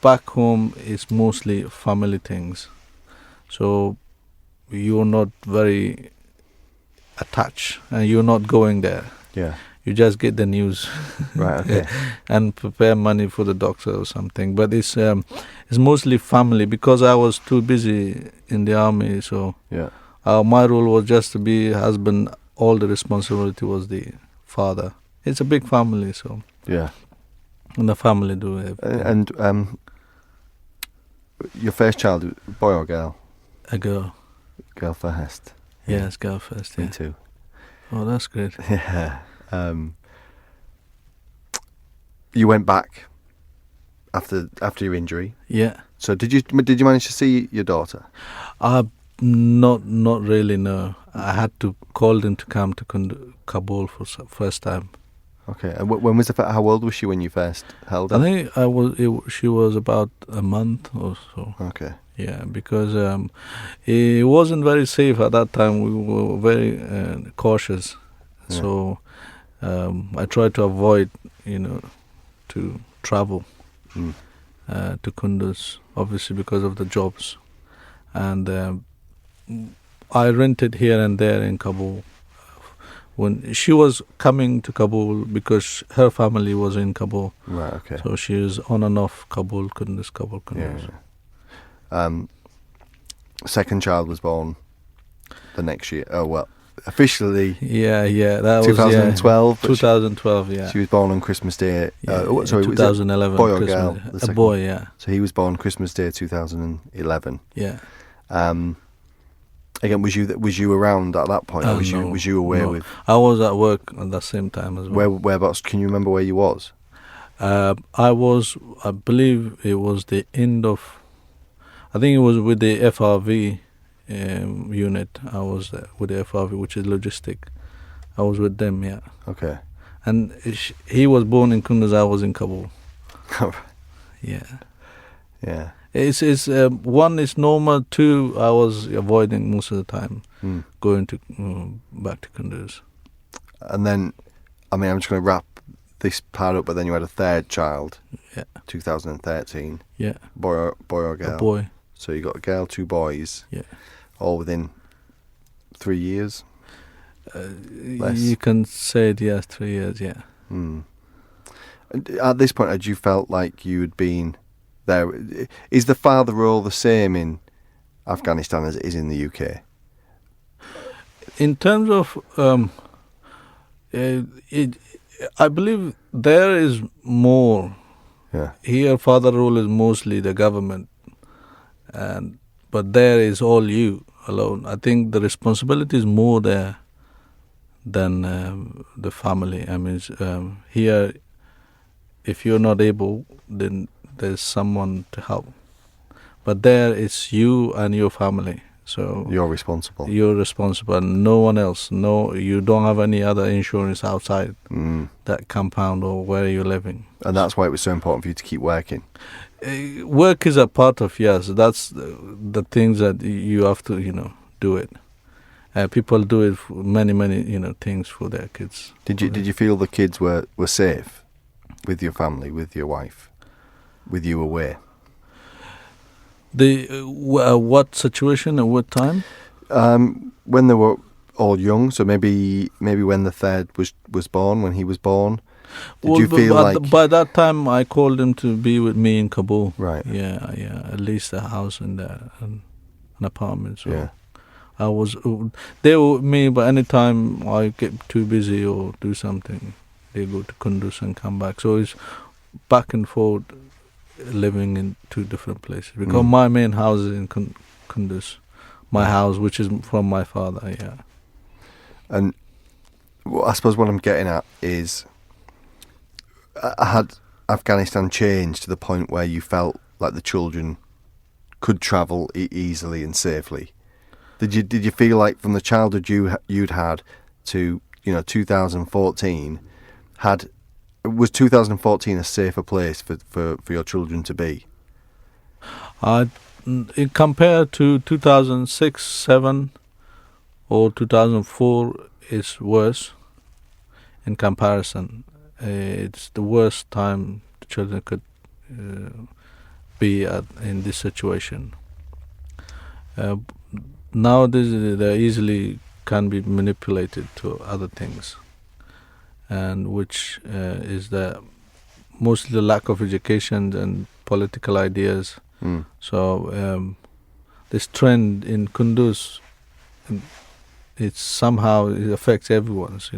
back home it's mostly family things. So you're not very attached and you're not going there. Yeah. You just get the news. Right, okay. And prepare money for the doctor or something. But it's mostly family because I was too busy in the army. So my role was just to be husband. All the responsibility was the father. It's a big family, so and the family do everything. And your first child, boy or girl? A girl. Girl first. Yes, girl first. Yeah. Me too. Oh, that's great. Yeah. You went back after your injury. Yeah. So did you manage to see your daughter? Not really. No, I had to call them to come to Kabul for first time. Okay. And when was how old was she when you first held her? I think she was about a month or so. Okay. Yeah, because it wasn't very safe at that time. We were very cautious. Yeah. So I tried to avoid, to travel to Kunduz, obviously because of the jobs. And I rented here and there in Kabul. When she was coming to Kabul because her family was in Kabul. Right, okay. So she was on and off Kabul, Kunduz, Kabul, Kunduz. Yeah. Second child was born the next year. Oh, well, officially. Yeah. That 2012. Was 2012. Yeah. She was born on Christmas Day. Sorry, 2011. Boy or Christmas. girl? A boy. Yeah. So he was born Christmas Day 2011. Yeah. Again, was you around at that point? Or was you away with? I was at work at the same time as well. Whereabouts? Can you remember where you was? I believe it was the end of. I think it was with the FRV unit. I was with the FRV, which is logistic. I was with them, yeah. Okay. And he was born in Kunduz. I was in Kabul. Yeah. Yeah. It's one is normal. Two, I was avoiding most of the time going to back to Kunduz. And then, I'm just going to wrap this part up. But then you had a third child. Yeah. 2013. Yeah. Boy or girl? A boy. So you got a girl, 2 boys. Yeah. All within 3 years. You can say it. Yes, 3 years. Yeah. And at this point, had you felt like you had been there? Is the father role the same in Afghanistan as it is in the UK? In terms of, I believe there is more. Yeah. Here, father role is mostly the government, but there is all you alone. I think the responsibility is more there than the family. Here, if you're not able, then there's someone to help. But there, it's you and your family. So you're responsible. You're responsible. No one else. No, you don't have any other insurance outside that compound or where you're living. And that's why it was so important for you to keep working. Work is a part of, yes. That's the things that you have to, do it. People do it for many, things for their kids. Did you feel the kids were safe with your family, with your wife, with you away? What situation and what time? When they were all young, so maybe when the third was born, when he was born. Did you feel like by that time I called him to be with me in Kabul? Right. Yeah. At least a house and an apartment. So yeah. I was they were with me, but anytime I get too busy or do something, they go to Kunduz and come back. So it's back and forth, living in two different places. Because my main house is in Kunduz, my house, which is from my father. Yeah. And I suppose what I'm getting at is, had Afghanistan changed to the point where you felt like the children could travel easily and safely? Did you feel like from the childhood you'd had to 2014 was 2014 a safer place for your children to be? Compared to 2006, 7 or 2004, it's worse in comparison. It's the worst time the children could be in this situation. Nowadays, they easily can be manipulated to other things, and which is mostly the lack of education and political ideas. So this trend in Kunduz, it affects everyone's.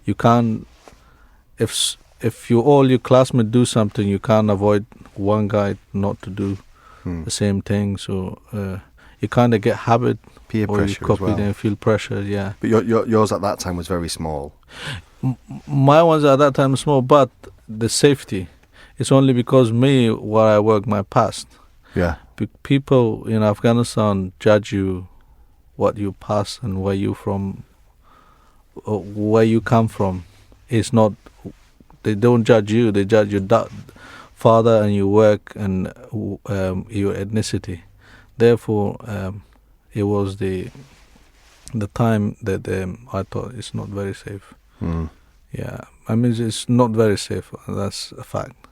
You can't. If all your classmates do something, you can't avoid one guy not to do the same thing. So you kind of get habit, peer or pressure you copy as well. and feel pressure. Yeah. But yours at that time was very small. My ones at that time were small, but the safety. It's only because where I work, my past. Yeah. People in Afghanistan judge you, what you pass and where you from, or where you come from. It's not. They don't judge you. They judge your father and your work and your ethnicity. Therefore, it was the time that I thought it's not very safe. Yeah, I mean it's not very safe. That's a fact.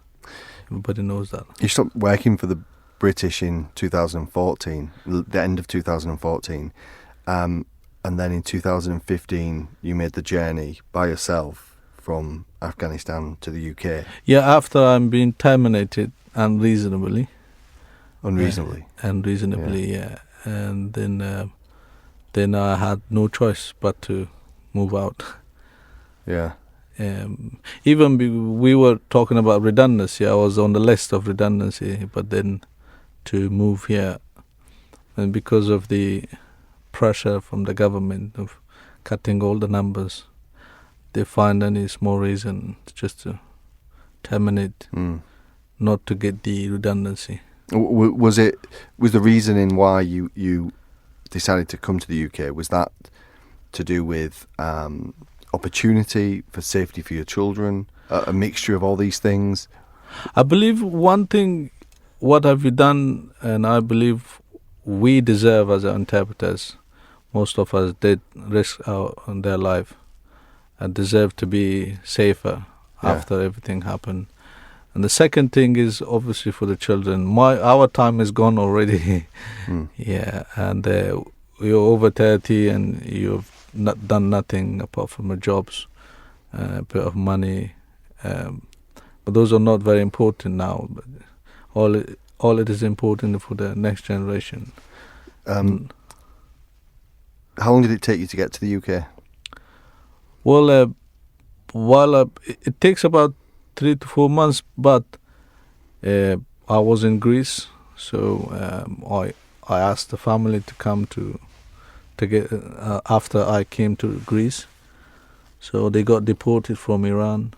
Everybody knows that. You stopped working for the British in 2014, the end of 2014, and then in 2015 you made the journey by yourself from Afghanistan to the UK. Yeah, after I'm being terminated unreasonably. Unreasonably, yeah. And then I had no choice but to move out. Yeah. Even we were talking about redundancy. I was on the list of redundancy, but then to move here, and because of the pressure from the government of cutting all the numbers, they find any small reason just to terminate, not to get the redundancy. Was the reasoning why you decided to come to the UK, was that to do with opportunity, for safety for your children, a mixture of all these things? I believe one thing, what have you done, and I believe we deserve as interpreters, most of us did risk their life and deserve to be safer after everything happened. And the second thing is obviously for the children. Our time is gone already. Yeah, and you're over 30 and you've not done nothing apart from jobs, a bit of money. But those are not very important now. But all it is important for the next generation. How long did it take you to get to the UK? Well, it takes about 3 to 4 months, but I was in Greece, so I asked the family to come to get after I came to Greece. So they got deported from Iran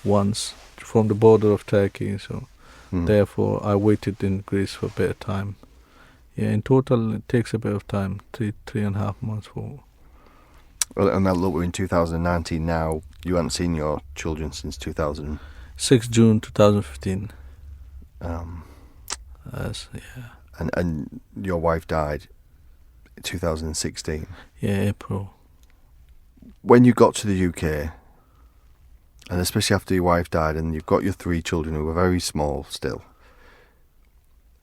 once from the border of Turkey. So therefore, I waited in Greece for a bit of time. Yeah, in total, it takes a bit of time, 3.5 months for. Well, and now look, we're in 2019 now. You haven't seen your children since 2000. 6 June 2015. Yeah. And your wife died in 2016. Yeah, April. When you got to the UK, and especially after your wife died, and you've got your 3 children who were very small still,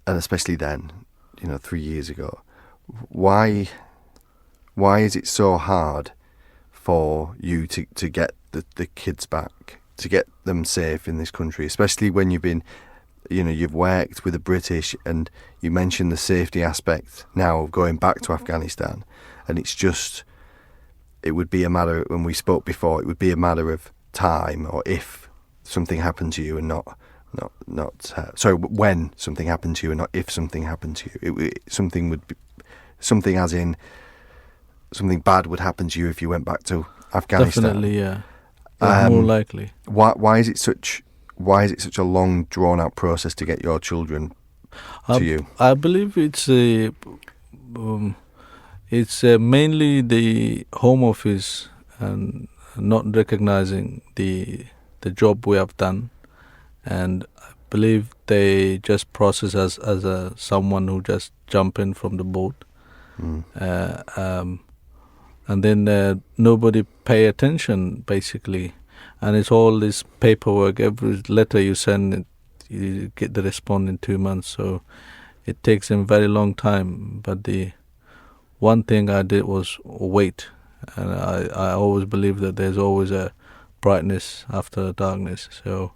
and especially then, 3 years ago, why is it so hard for you to get the kids back, to get them safe in this country, especially when you've been, you've worked with the British, and you mentioned the safety aspect now of going back to Afghanistan, and it would be a matter, when we spoke before, it would be a matter of time, or if something happened to you, and when something happened to you, and not if something happened to you. Something as in something bad would happen to you if you went back to Afghanistan. Definitely, yeah. More likely. Why is it such a long, drawn out process to get your children to you? I believe it's mainly the Home Office and not recognizing the job we have done, and I believe they just process us as someone who just jump in from the boat, and then nobody pay attention basically, and it's all this paperwork. Every letter you send, you get the response in 2 months, so it takes them very long time. But the one thing I did was wait, and I always believe that there's always a brightness after darkness. So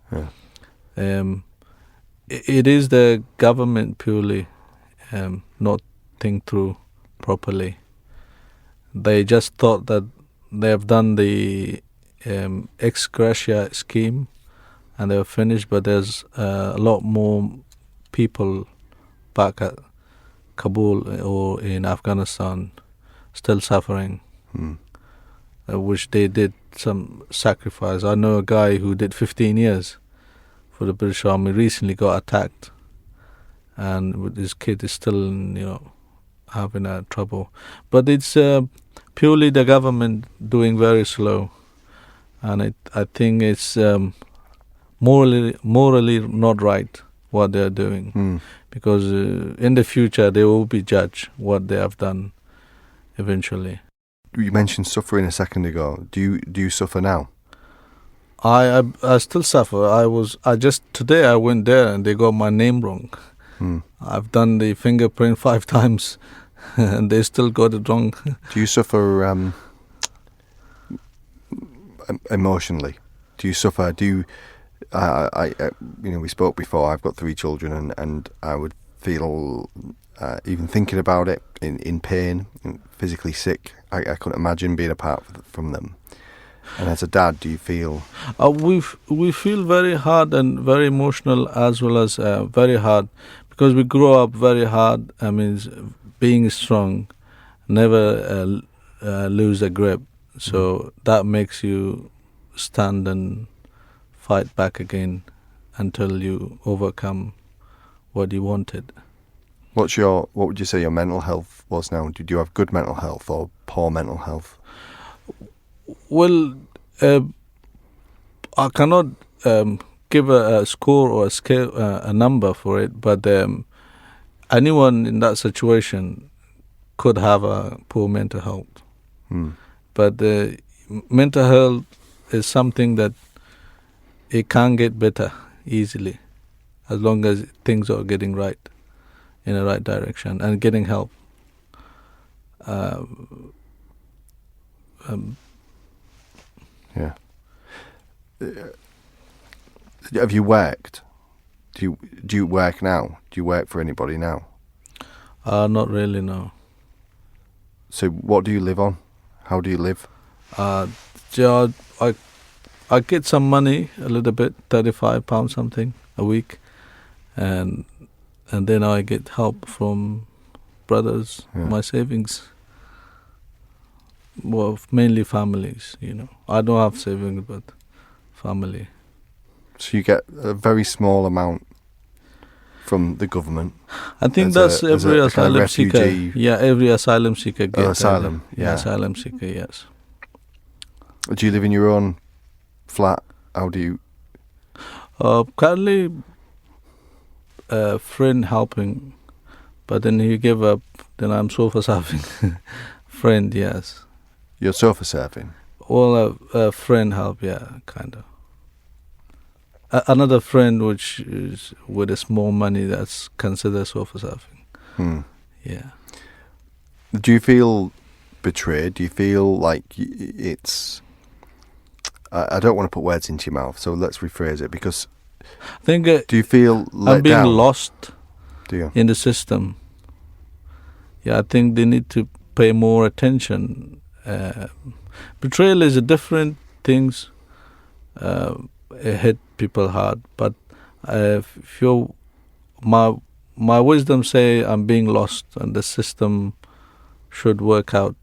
it is the government purely not think through properly. They just thought that they have done the ex gratia scheme and they were finished, but there's a lot more people back at Kabul or in Afghanistan still suffering, which they did some sacrifice. I know a guy who did 15 years for the British Army, recently got attacked, and with his kid is still, having trouble. But it's purely the government doing very slow, and I think it's morally not right what they are doing, because in the future they will be judged what they have done eventually. You mentioned suffering a second ago. Do you suffer now? I still suffer. Today I went there and they got my name wrong. I've done the fingerprint 5 times and they still got it wrong. Do you suffer emotionally? Do you suffer? We spoke before. I've got 3 children, and I would feel, even thinking about it, in pain, physically sick. I couldn't imagine being apart from them. And as a dad, do you feel? We feel very hard and very emotional, as well as very hard, because we grow up very hard. I mean, being strong, never lose a grip. So that makes you stand and fight back again until you overcome what you wanted. What would you say your mental health was now? Did you have good mental health or poor mental health? Well, I cannot give a score or a scale, a number for it, but anyone in that situation could have a poor mental health. But mental health is something that it can get better easily, as long as things are getting right, in the right direction, and getting help. Yeah. Have you worked? Do you work now? Do you work for anybody now? Not really, no. So what do you live on? How do you live? I get some money, a little bit, £35 something a week, and then I get help from brothers, my savings. Well, mainly families, I don't have savings, but family. So you get a very small amount from the government. I think that's every asylum seeker. Yeah, every asylum seeker gets asylum. Asylum seeker. Yes. Do you live in your own flat? How do you? Currently, a friend helping, but then he gave up. Then I'm sofa surfing. Friend, yes. You're sofa surfing. Well, a friend help, yeah, kind of. Another friend, which is with a small money, that's considered sofa surfing. Yeah. Do you feel betrayed? Do you feel like it's... I don't want to put words into your mouth, so let's rephrase it, because I think do you feel let I'm being down? lost Do you? in the system. Yeah, I think they need to pay more attention. Betrayal is a different things. It hit people hard, but if my wisdom say I'm being lost, and the system should work out,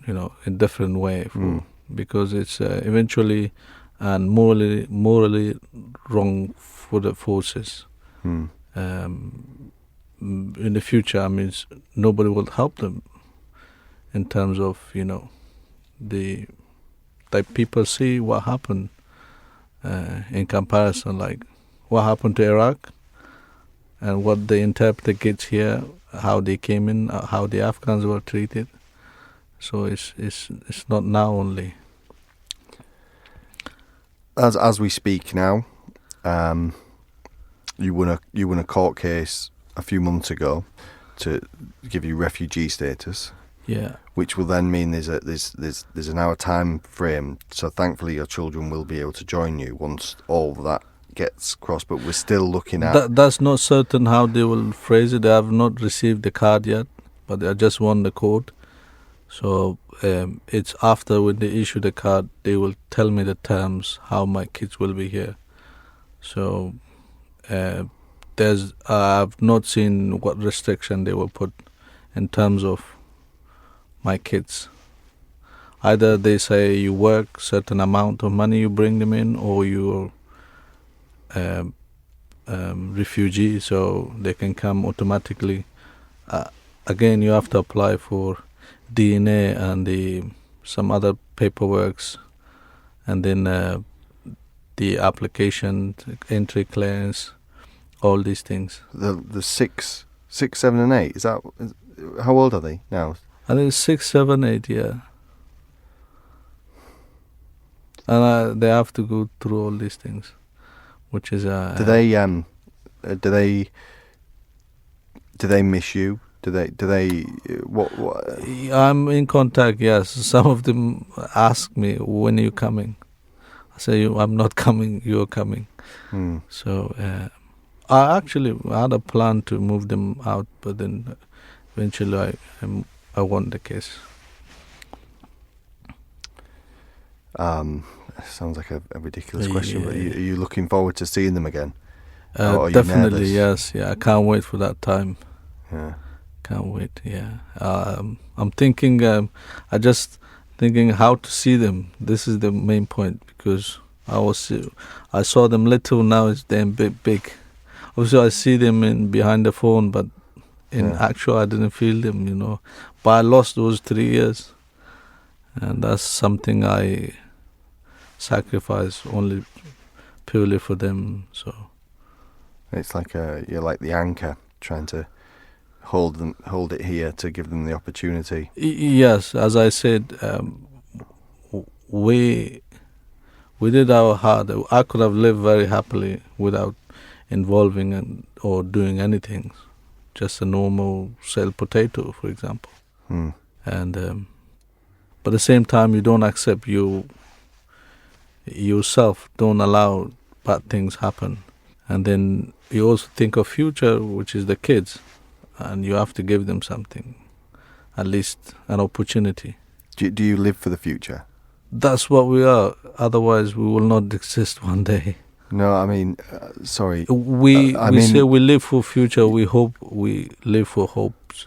in different way, because it's eventually and morally wrong for the forces. In the future, I mean, nobody will help them in terms of the like people see what happened. In comparison, like what happened to Iraq and what they interpret kids here, how they came in, how the Afghans were treated. So it's not now only. As we speak now, you won a court case a few months ago to give you refugee status. Yeah. Which will then mean there's an hour time frame. So thankfully your children will be able to join you once all of that gets crossed. But we're still looking at... That's not certain how they will phrase it. I have not received the card yet, but I just won the court. So it's after when they issue the card, they will tell me the terms, how my kids will be here. So I've not seen what restriction they will put in terms of my kids. Either they say you work certain amount of money, you bring them in, or you're refugee, so they can come automatically. Again, you have to apply for DNA and some other paperworks, and then the application, entry clearance, all these things. The 6, 7, and 8. How old are they now? I think 6, 7, 8, yeah. And they have to go through all these things, which is... Do they miss you? Do they what? I'm in contact, yes. Some of them ask me, when are you coming? I say, I'm not coming, you're coming. So I actually had a plan to move them out, but then eventually I won the case. Sounds like a ridiculous question, but are you looking forward to seeing them again? Definitely, yes. Yeah, I can't wait for that time. Yeah, can't wait. Yeah, I'm thinking. I just thinking how to see them. This is the main point, because I saw them little. Now it's damn big. Obviously, I see them behind the phone, but in actual, I didn't feel them. But I lost those 3 years, and that's something I sacrifice only purely for them. So it's like you're like the anchor, trying to hold it here to give them the opportunity. Yes, as I said, we did our hard. I could have lived very happily without involving or doing anything, just a normal sell potato, for example. And but at the same time, you don't accept yourself, don't allow bad things happen, and then you also think of future, which is the kids, and you have to give them something, at least an opportunity. Do you live for the future? That's what we are. Otherwise, we will not exist one day. No, I mean, sorry. We say we live for future. We hope we live for hopes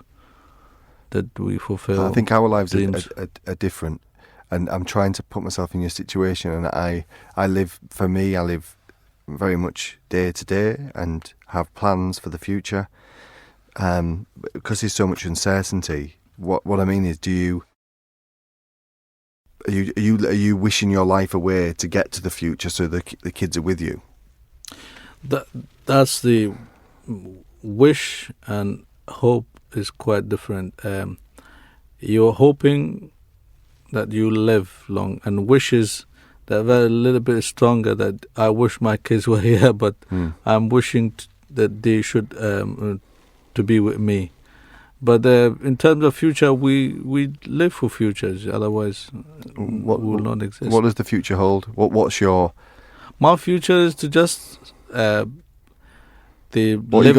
that we fulfill. I think our lives are different, and I'm trying to put myself in your situation. And I live very much day to day and have plans for the future. Because there's so much uncertainty. What I mean is, are you wishing your life away to get to the future so the kids are with you? That's the wish, and hope is quite different. You're hoping that you live long, and wishes that are a little bit stronger. That I wish my kids were here, but I'm wishing that they should to be with me. But in terms of future, we live for futures. Otherwise, we will not exist. What does the future hold? What's your? My future is to just live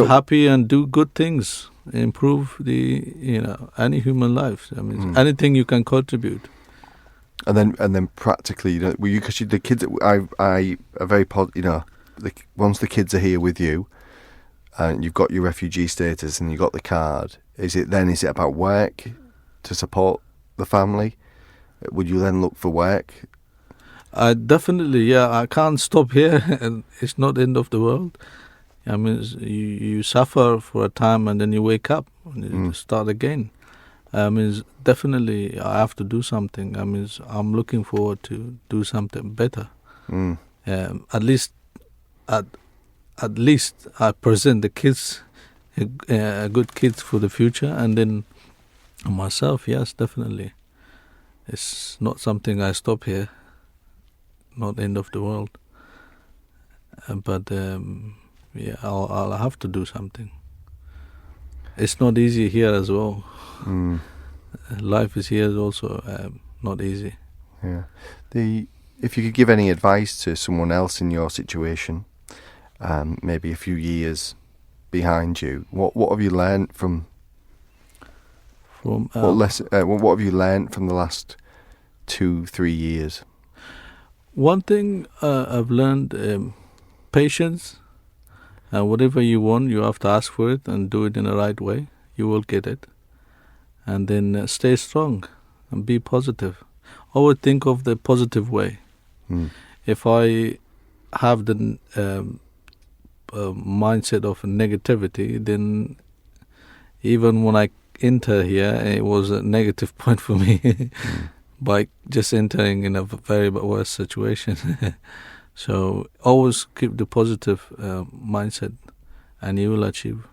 happy and do good things, improve any human life. I mean, anything you can contribute. And then practically, because the kids, I are very once the kids are here with you, and you've got your refugee status and you've got the card. Is it about work to support the family? Would you then look for work? Definitely, yeah. I can't stop here, and it's not the end of the world. I mean, you suffer for a time and then you wake up and you start again. I mean, definitely I have to do something. I mean, I'm looking forward to do something better. At least I present the kids good kids for the future, and then myself, yes, definitely. It's not something I stop here, not the end of the world. But I'll have to do something. It's not easy here as well. Life is here also not easy. Yeah. If you could give any advice to someone else in your situation, maybe a few years behind you, what have you learned from? What have you learned from the last 2-3 years? One thing I've learned, patience. Whatever you want, you have to ask for it and do it in the right way. You will get it. And then stay strong and be positive. Always think of the positive way. If I have the mindset of negativity, then even when I enter here, it was a negative point for me by just entering in a very worse situation. So always keep the positive mindset and you will achieve.